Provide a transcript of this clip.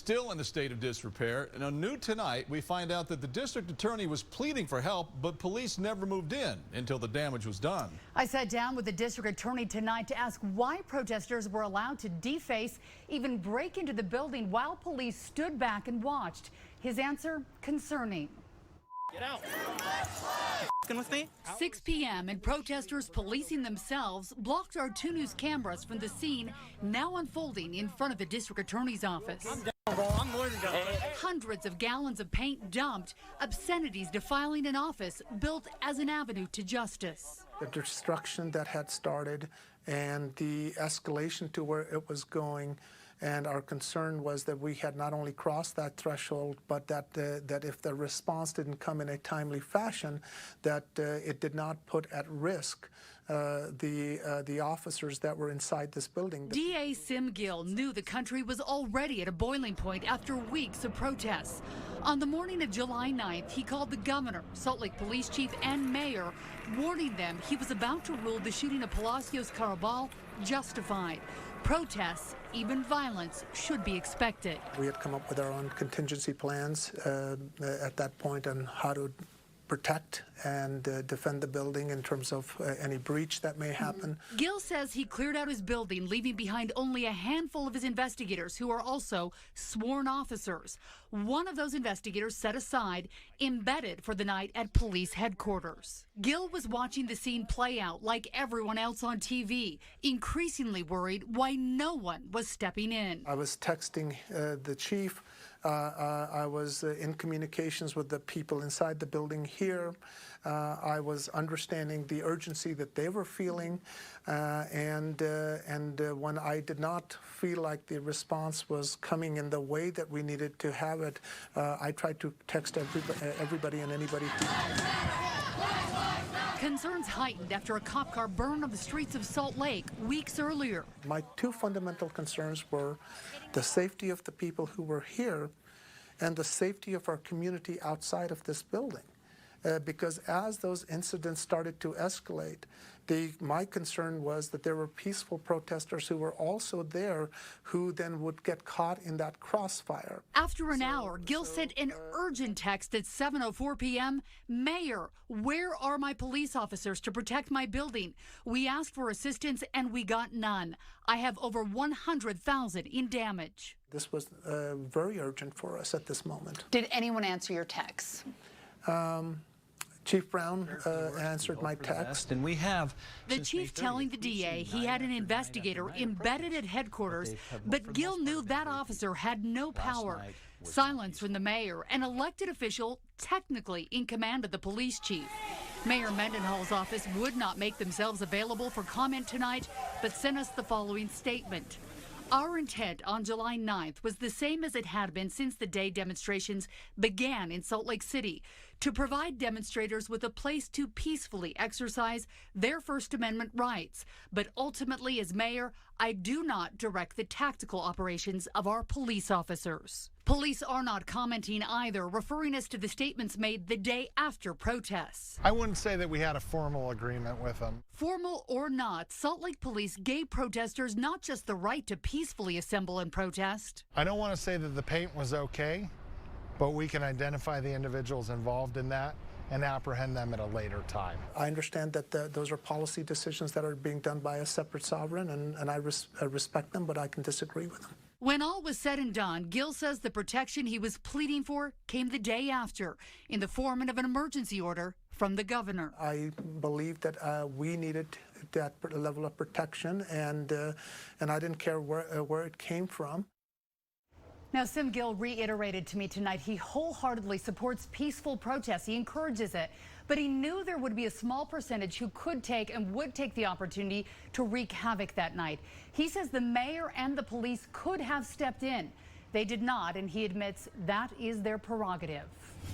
still in a state of disrepair. And new tonight, we find out that the district attorney was pleading for help, but police never moved in until the damage was done. I sat down with the district attorney tonight to ask why protesters were allowed to deface, even break into the building while police stood back and watched. His answer, concerning. Get out. With me? 6 p.m. and protesters policing themselves blocked our 2 News cameras from the scene now unfolding in front of the district attorney's office. I'm down, bro. I'm more than down. Hundreds of gallons of paint dumped, obscenities defiling an office built as an avenue to justice. The destruction that had started and the escalation to where it was going, and our concern was that we had not only crossed that threshold, but that if the response didn't come in a timely fashion, that it did not put at risk the officers that were inside this building. DA Sim Gill knew the country was already at a boiling point after weeks of protests. On the morning of July 9th, he called the governor, Salt Lake Police Chief, and mayor, warning them he was about to rule the shooting of Palacios Carabal justified. Protests, even violence, should be expected. We had come up with our own contingency plans at that point on how to protect and defend the building in terms of any breach that may happen. Gill says he cleared out his building, leaving behind only a handful of his investigators who are also sworn officers. One of those investigators set aside, embedded for the night at police headquarters. Gill was watching the scene play out like everyone else on TV, increasingly worried why no one was stepping in. I was texting the chief. I was in communications with the people inside the building here. I was understanding the urgency that they were feeling, and when I did not feel like the response was coming in the way that we needed to have it, I tried to text everybody and anybody. Concerns heightened after a cop car burned on the streets of Salt Lake weeks earlier. My 2 fundamental concerns were the safety of the people who were here and the safety of our community outside of this building. Because as those incidents started to escalate, my concern was that there were peaceful protesters who were also there who then would get caught in that crossfire. After an hour, Gill sent an urgent text at 7:04 p.m. Mayor, where are my police officers to protect my building? We asked for assistance and we got none. I have over 100,000 in damage. This was very urgent for us at this moment. Did anyone answer your texts? Chief Brown answered my text. And we have the chief telling the DA he had an investigator embedded at headquarters, but Gill knew that officer had no power. Silence from the mayor, an elected official technically in command of the police chief. Mayor Mendenhall's office would not make themselves available for comment tonight, but sent us the following statement. Our intent on July 9th was the same as it had been since the day demonstrations began in Salt Lake City, to provide demonstrators with a place to peacefully exercise their First Amendment rights. But ultimately, as mayor, I do not direct the tactical operations of our police officers. Police are not commenting either, referring us to the statements made the day after protests. I wouldn't say that we had a formal agreement with them. Formal or not, Salt Lake Police gave protesters not just the right to peacefully assemble and protest. I don't want to say that the paint was okay, but we can identify the individuals involved in that and apprehend them at a later time. I understand that those are policy decisions that are being done by a separate sovereign, and I respect them, but I can disagree with them. When all was said and done, Gill says the protection he was pleading for came the day after, in the form of an emergency order from the governor. I believe that we needed that level of protection, and I didn't care where it came from. Now, Sim Gill reiterated to me tonight he wholeheartedly supports peaceful protests. He encourages it. But he knew there would be a small percentage who could take and would take the opportunity to wreak havoc that night. He says the mayor and the police could have stepped in. They did not, and he admits that is their prerogative.